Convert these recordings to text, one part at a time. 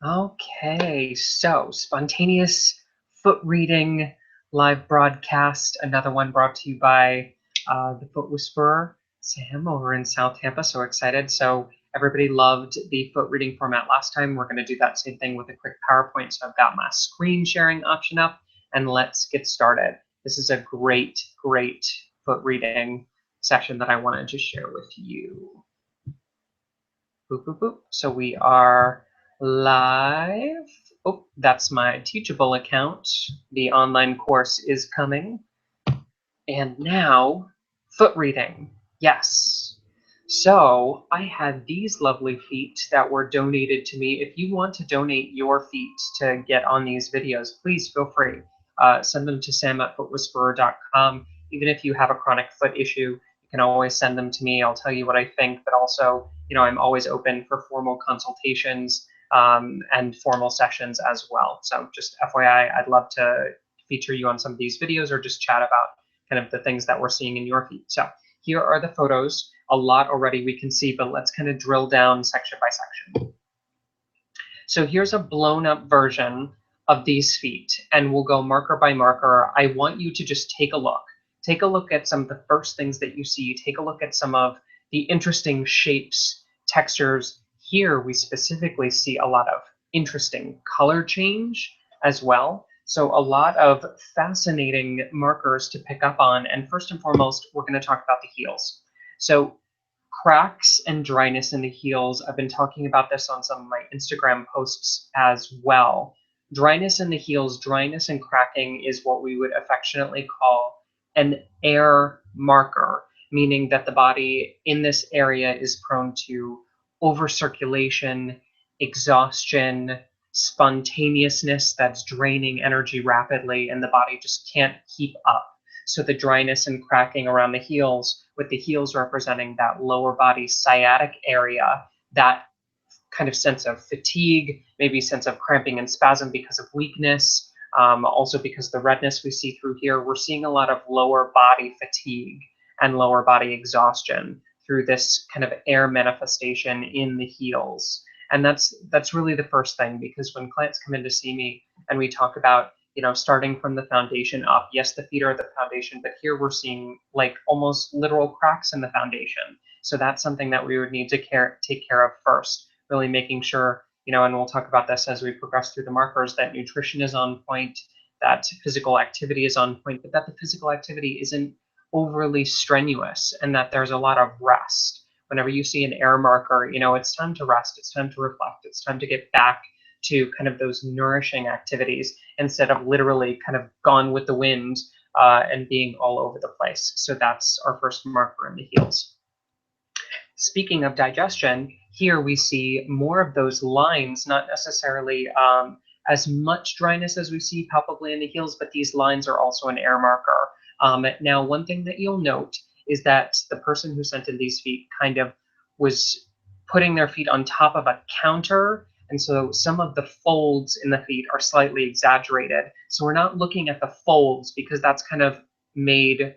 Okay, so spontaneous foot reading live broadcast, another one brought to you by the Foot Whisperer, Sam, over in South Tampa. So excited. So everybody loved the foot reading format last time. We're going to do that same thing with a quick PowerPoint. So I've got my screen sharing option up, and let's get started. This is a great, great foot reading session that I wanted to share with you. Boop, boop, boop. So we are live. Oh, that's my Teachable account. The online course is coming. And now, foot reading. Yes. So I had these lovely feet that were donated to me. If you want to donate your feet to get on these videos, please feel free. Send them to sam@footwhisperer.com. Even if you have a chronic foot issue, you can always send them to me. I'll tell you what I think, but also, I'm always open for formal consultations and formal sessions as well. So just FYI, I'd love to feature you on some of these videos or just chat about kind of the things that we're seeing in your feet. So here are the photos. A lot already we can see, but let's kind of drill down section by section. So here's a blown up version of these feet, and we'll go marker by marker. I want you to just take a look. Take a look at some of the first things that you see. Take a look at some of the interesting shapes, textures. Here we specifically see a lot of interesting color change as well. So a lot of fascinating markers to pick up on. And first and foremost, we're going to talk about the heels. So cracks and dryness in the heels. I've been talking about this on some of my Instagram posts as well. Dryness in the heels, dryness and cracking is what we would affectionately call an air marker, meaning that the body in this area is prone to overcirculation, exhaustion, spontaneousness that's draining energy rapidly, and the body just can't keep up. So the dryness and cracking around the heels, with the heels representing that lower body sciatic area, that kind of sense of fatigue, maybe sense of cramping and spasm because of weakness, also because the redness we see through here, we're seeing a lot of lower body fatigue and lower body exhaustion through this kind of air manifestation in the heels. And that's really the first thing, because when clients come in to see me and we talk about starting from the foundation up. Yes, the feet are the foundation, but here we're seeing like almost literal cracks in the foundation. So that's something that we would need to take care of first, really making sure, and we'll talk about this as we progress through the markers, that nutrition is on point, that physical activity is on point, but that the physical activity isn't overly strenuous, and that there's a lot of rest. Whenever you see an air marker, it's time to rest, it's time to reflect, it's time to get back to kind of those nourishing activities instead of literally kind of gone with the wind and being all over the place. So that's our first marker in the heels. Speaking of digestion, here we see more of those lines, not necessarily as much dryness as we see palpably in the heels, but these lines are also an air marker. Now, one thing that you'll note is that the person who sent in these feet kind of was putting their feet on top of a counter, and so some of the folds in the feet are slightly exaggerated. So we're not looking at the folds because that's kind of made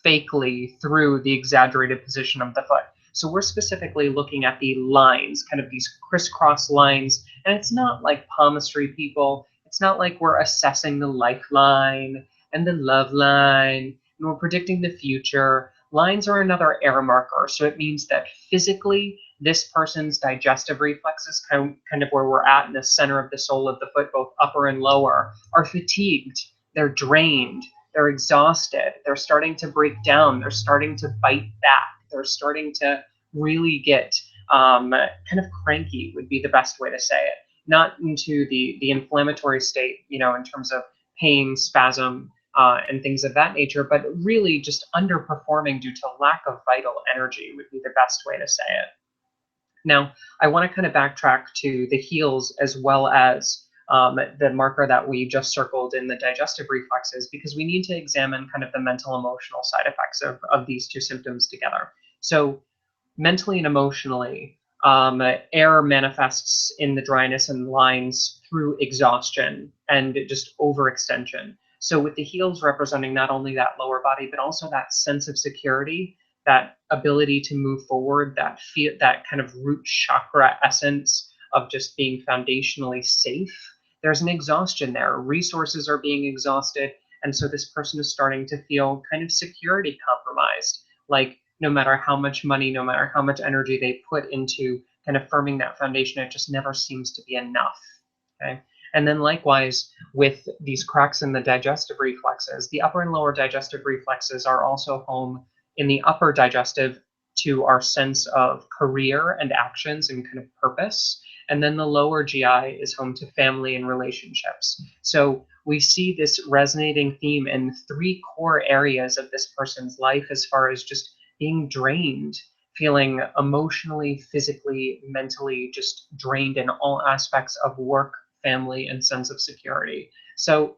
fakely through the exaggerated position of the foot. So we're specifically looking at the lines, kind of these crisscross lines. And it's not like palmistry, people. It's not like we're assessing the lifeline and the love line, and we're predicting the future. Lines are another air marker. So it means that physically, this person's digestive reflexes, kind of where we're at in the center of the sole of the foot, both upper and lower, are fatigued. They're drained. They're exhausted. They're starting to break down. They're starting to bite back. They're starting to really get kind of cranky, would be the best way to say it. Not into the inflammatory state, in terms of pain, spasm, and things of that nature, but really just underperforming due to lack of vital energy would be the best way to say it. Now, I want to kind of backtrack to the heels as well as the marker that we just circled in the digestive reflexes, because we need to examine kind of the mental emotional side effects of these two symptoms together. So mentally and emotionally, air manifests in the dryness and lines through exhaustion and just overextension. So with the heels representing not only that lower body, but also that sense of security, that ability to move forward, that kind of root chakra essence, of just being foundationally safe, there's an exhaustion there. Resources are being exhausted. And so this person is starting to feel kind of security compromised. Like no matter how much money, no matter how much energy they put into kind of firming that foundation, it just never seems to be enough. Okay. And then likewise with these cracks in the digestive reflexes, the upper and lower digestive reflexes are also home in the upper digestive to our sense of career and actions and kind of purpose. And then the lower GI is home to family and relationships. So we see this resonating theme in three core areas of this person's life as far as just being drained, feeling emotionally, physically, mentally just drained in all aspects of work, family, and sense of security. So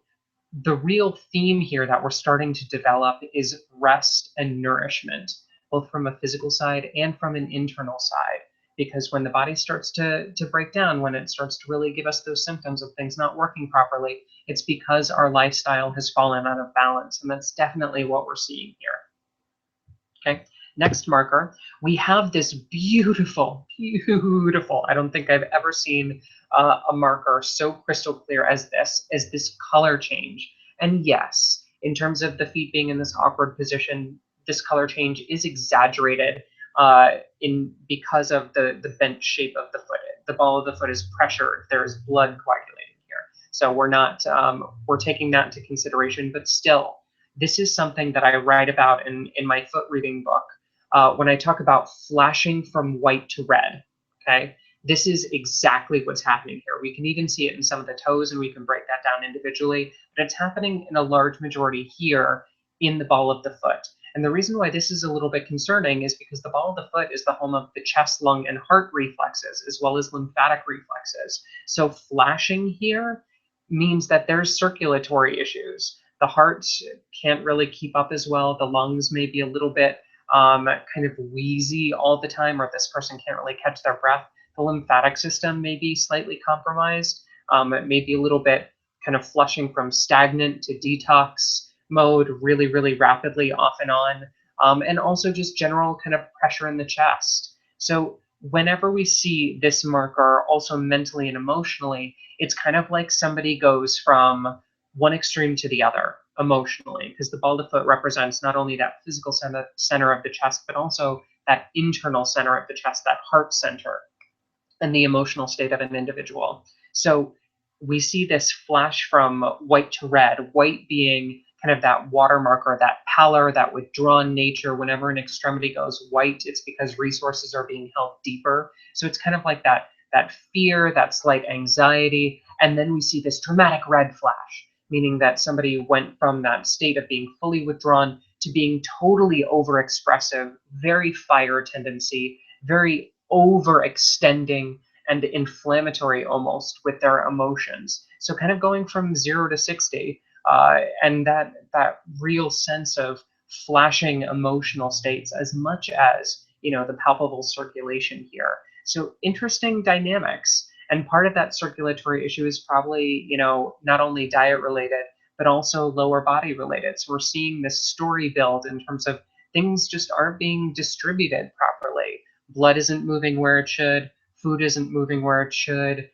the real theme here that we're starting to develop is rest and nourishment, both from a physical side and from an internal side. Because when the body starts to break down, when it starts to really give us those symptoms of things not working properly, it's because our lifestyle has fallen out of balance. And that's definitely what we're seeing here. Okay, next marker, we have this beautiful, I don't think I've ever seen a marker so crystal clear as this color change. And yes, in terms of the feet being in this awkward position, this color change is exaggerated because of the bent shape of the foot. The ball of the foot is pressured. There's blood coagulating here. So we're taking that into consideration, but still, this is something that I write about in my foot reading book when I talk about flashing from white to red. Okay, this is exactly what's happening here. We can even see it in some of the toes, and we can break that down individually, but it's happening in a large majority here in the ball of the foot. And the reason why this is a little bit concerning is because the ball of the foot is the home of the chest, lung, and heart reflexes, as well as lymphatic reflexes. So flashing here means that there's circulatory issues. The heart can't really keep up as well. The lungs may be a little bit kind of wheezy all the time, or this person can't really catch their breath. The lymphatic system may be slightly compromised. It may be a little bit kind of flushing from stagnant to detox mode really, really rapidly off and on. And also just general kind of pressure in the chest. So whenever we see this marker also mentally and emotionally, it's kind of like somebody goes from one extreme to the other emotionally, because the ball of the foot represents not only that physical center of the chest, but also that internal center of the chest, that heart center, and the emotional state of an individual. So we see this flash from white to red, white being kind of that water marker, that pallor, that withdrawn nature. Whenever an extremity goes white, it's because resources are being held deeper. So it's kind of like that fear, that slight anxiety, and then we see this dramatic red flash, meaning that somebody went from that state of being fully withdrawn to being totally overexpressive, very fire tendency, very overextending and inflammatory almost with their emotions. So kind of going from 0 to 60, and that real sense of flashing emotional states as much as, you know, the palpable circulation here. So interesting dynamics. And part of that circulatory issue is probably, you know, not only diet related, but also lower body related. So we're seeing this story build in terms of things just aren't being distributed properly. Blood isn't moving where it should. Food isn't moving where it should.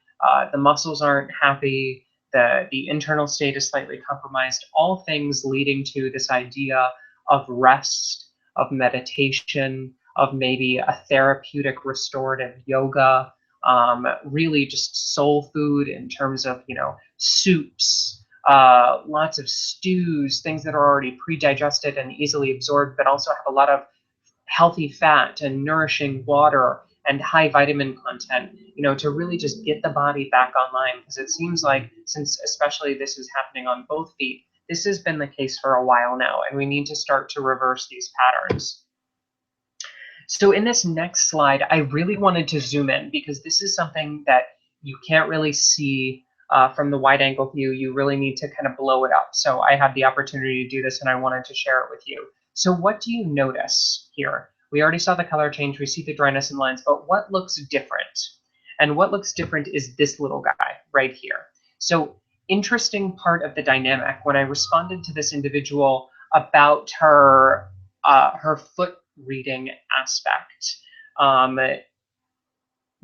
The muscles aren't happy. The internal state is slightly compromised. All things leading to this idea of rest, of meditation, of maybe a therapeutic restorative yoga, really just soul food in terms of, you know, soups, lots of stews, things that are already pre-digested and easily absorbed, but also have a lot of healthy fat and nourishing water and high vitamin content, you know, to really just get the body back online. Because it seems like, since especially this is happening on both feet, this has been the case for a while now, and we need to start to reverse these patterns. So in this next slide, I really wanted to zoom in because this is something that you can't really see from the wide angle view. You really need to kind of blow it up. So I had the opportunity to do this and I wanted to share it with you. So what do you notice here? We already saw the color change, we see the dryness in lines, but what looks different? And what looks different is this little guy right here. So interesting part of the dynamic, when I responded to this individual about her foot reading aspect,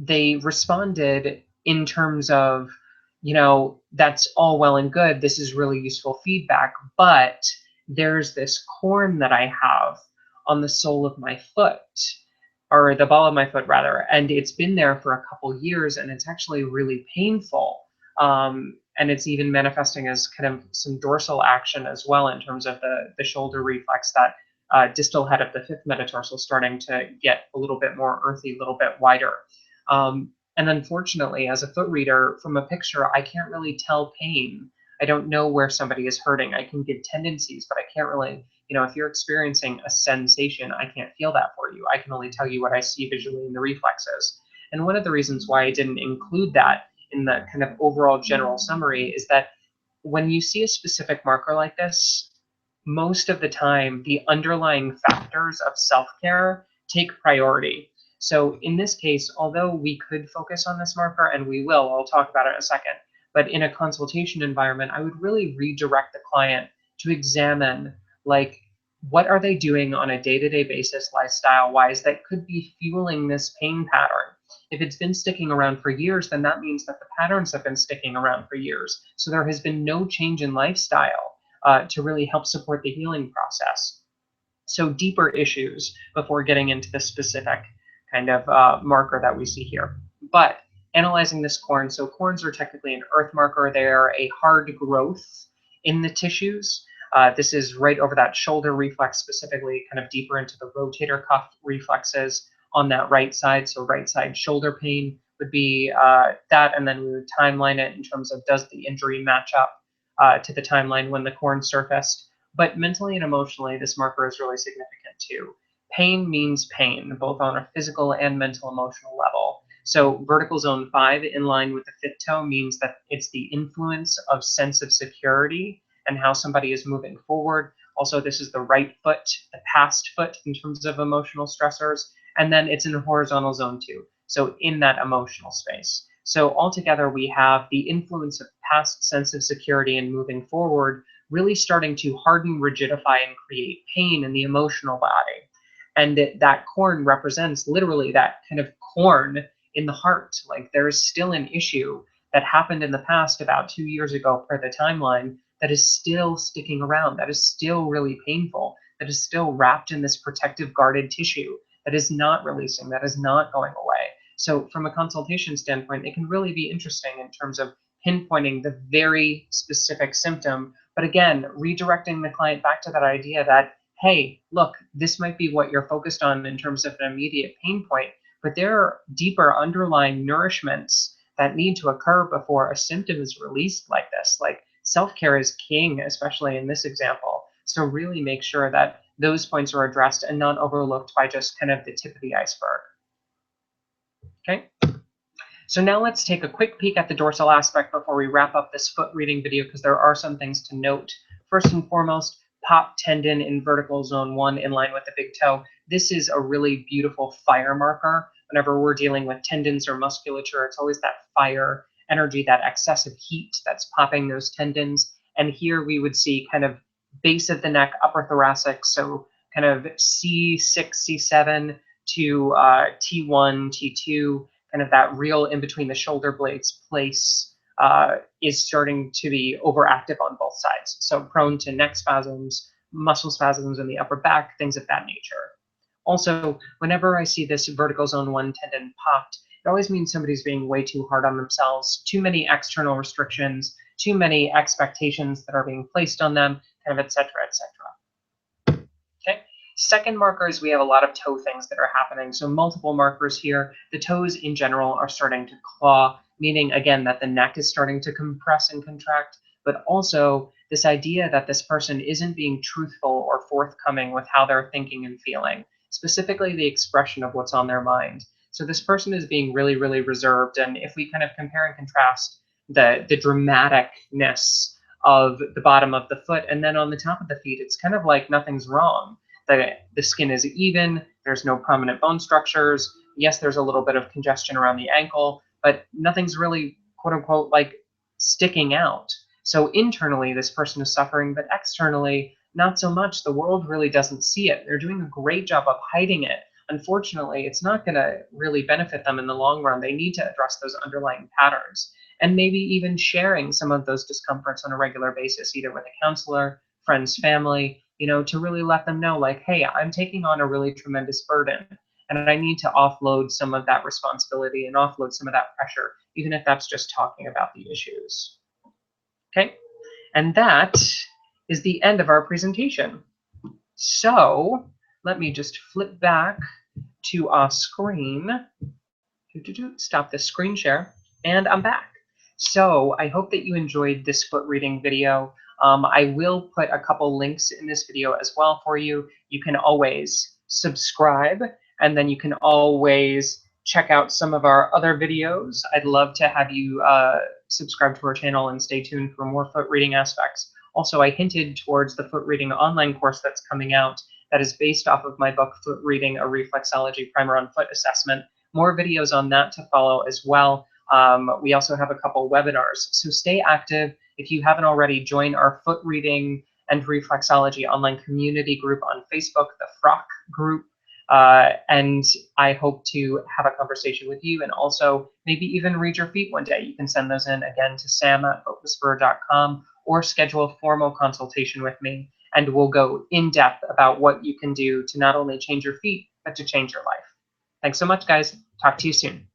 they responded in terms of, that's all well and good. This is really useful feedback, but there's this corn that I have on the sole of my foot, or the ball of my foot rather, and it's been there for a couple years, and it's actually really painful. And it's even manifesting as kind of some dorsal action as well in terms of the shoulder reflex, that distal head of the fifth metatarsal starting to get a little bit more earthy, a little bit wider. And unfortunately, as a foot reader, from a picture, I can't really tell pain. I don't know where somebody is hurting. I can give tendencies, but I can't really, if you're experiencing a sensation, I can't feel that for you. I can only tell you what I see visually in the reflexes. And one of the reasons why I didn't include that in the kind of overall general summary is that when you see a specific marker like this, most of the time the underlying factors of self-care take priority. So in this case, although we could focus on this marker, and we will, I'll talk about it in a second, but in a consultation environment, I would really redirect the client to examine, like, what are they doing on a day-to-day basis, lifestyle-wise, that could be fueling this pain pattern. If it's been sticking around for years, then that means that the patterns have been sticking around for years. So there has been no change in lifestyle to really help support the healing process. So deeper issues before getting into the specific kind of marker that we see here. But analyzing this corn, so corns are technically an earth marker. They're a hard growth in the tissues. This is right over that shoulder reflex, specifically kind of deeper into the rotator cuff reflexes on that right side. So right side shoulder pain would be that, and then we would timeline it in terms of, does the injury match up to the timeline when the corn surfaced. But mentally and emotionally, this marker is really significant too. Pain means pain, both on a physical and mental emotional level. So vertical zone 5, in line with the fifth toe, means that it's the influence of sense of security and how somebody is moving forward. Also, this is the right foot, the past foot in terms of emotional stressors. And then it's in horizontal zone 2, so in that emotional space. So altogether, we have the influence of past sense of security and moving forward really starting to harden, rigidify, and create pain in the emotional body. And that corn represents literally that kind of corn in the heart. Like, there's still an issue that happened in the past about 2 years ago per the timeline that is still sticking around, that is still really painful, that is still wrapped in this protective guarded tissue that is not releasing, that is not going away. So from a consultation standpoint, it can really be interesting in terms of pinpointing the very specific symptom, but again, redirecting the client back to that idea that, hey, look, this might be what you're focused on in terms of an immediate pain point, but there are deeper underlying nourishments that need to occur before a symptom is released like this. Like, self-care is king, especially in this example. So really make sure that those points are addressed and not overlooked by just kind of the tip of the iceberg. Okay. So now let's take a quick peek at the dorsal aspect before we wrap up this foot reading video, because there are some things to note. First and foremost, pop tendon in vertical zone 1 in line with the big toe. This is a really beautiful fire marker. Whenever we're dealing with tendons or musculature, it's always that fire energy, that excessive heat that's popping those tendons. And here we would see kind of base of the neck, upper thoracic, so kind of C6, C7 to T1, T2, kind of that real in between the shoulder blades place is starting to be overactive on both sides. So prone to neck spasms, muscle spasms in the upper back, things of that nature. Also, whenever I see this vertical zone 1 tendon popped, it always means somebody's being way too hard on themselves, too many external restrictions, too many expectations that are being placed on them, kind of et cetera, et cetera. Okay. Second marker is we have a lot of toe things that are happening. So multiple markers here. The toes in general are starting to claw, meaning again that the neck is starting to compress and contract, but also this idea that this person isn't being truthful or forthcoming with how they're thinking and feeling, specifically the expression of what's on their mind. So this person is being really, really reserved. And if we kind of compare and contrast the dramaticness of the bottom of the foot, and then on the top of the feet, it's kind of like nothing's wrong. The skin is even, there's no prominent bone structures. Yes, there's a little bit of congestion around the ankle, but nothing's really, quote unquote, like sticking out. So internally, this person is suffering, but externally, not so much. The world really doesn't see it. They're doing a great job of hiding it unfortunately, it's not going to really benefit them in the long run. They need to address those underlying patterns, and maybe even sharing some of those discomforts on a regular basis, either with a counselor, friends, family, to really let them know, like, hey, I'm taking on a really tremendous burden, and I need to offload some of that responsibility and offload some of that pressure, even if that's just talking about the issues. Okay, and that is the end of our presentation. So let me just flip back to our screen. Stop the screen share, and I'm back. So I hope that you enjoyed this foot reading video. I will put a couple links in this video as well for you. You can always subscribe, and then you can always check out some of our other videos. I'd love to have you subscribe to our channel and stay tuned for more foot reading aspects. Also, I hinted towards the foot reading online course that's coming out that is based off of my book, Foot Reading, a Reflexology Primer on Foot Assessment. More videos on that to follow as well. We also have a couple webinars, so stay active. If you haven't already, join our Foot Reading and Reflexology online community group on Facebook, the FROC group, and I hope to have a conversation with you and also maybe even read your feet one day. You can send those in again to sam@footwhisperer.com or schedule a formal consultation with me, and we'll go in depth about what you can do to not only change your feet, but to change your life. Thanks so much, guys. Talk to you soon.